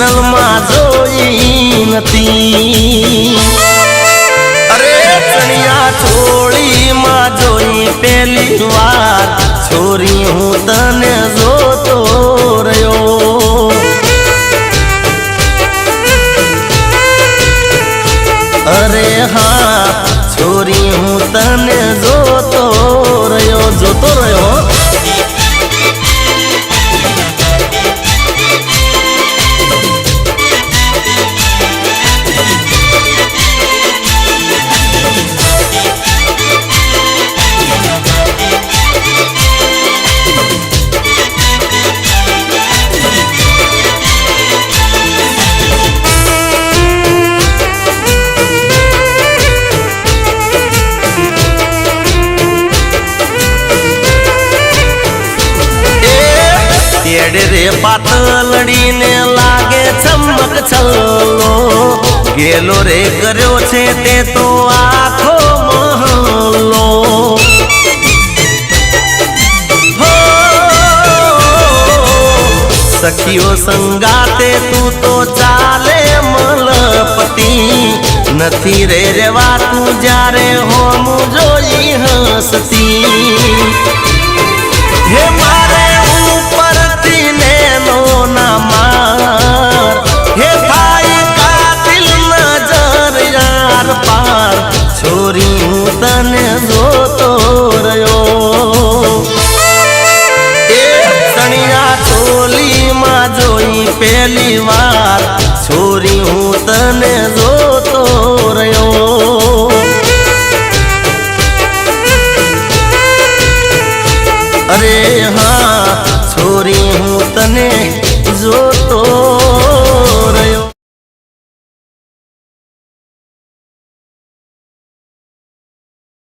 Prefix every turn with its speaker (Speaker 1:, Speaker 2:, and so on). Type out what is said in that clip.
Speaker 1: જન્મમાં જોઈ નથી। અરે ચણિયા ચોળીમાં જોઈ પહેલી વાર છોરી હું તને જોતો રહ્યો। અરે હા છોરી હું તને જોતો રહ્યો। रे पातलड़ी ने लागे चमक छल्लो गेलो रे कर्यो छे ते तो आखो महलो। हो सखियो संगाते तू तो चाले मलपति नथी रे रेवा तू जारे होम जोई हंसती। हे मारे ऊपर तीनेनो ना मार हे भाई कातिल नजर यार पार छोरी हूँ तने जोतो रयो। ए चणिया चोली मां जोई पहली बार छोरी हूँ तने जोतो रयो। अरे हाँ छोरी हूँ तने जो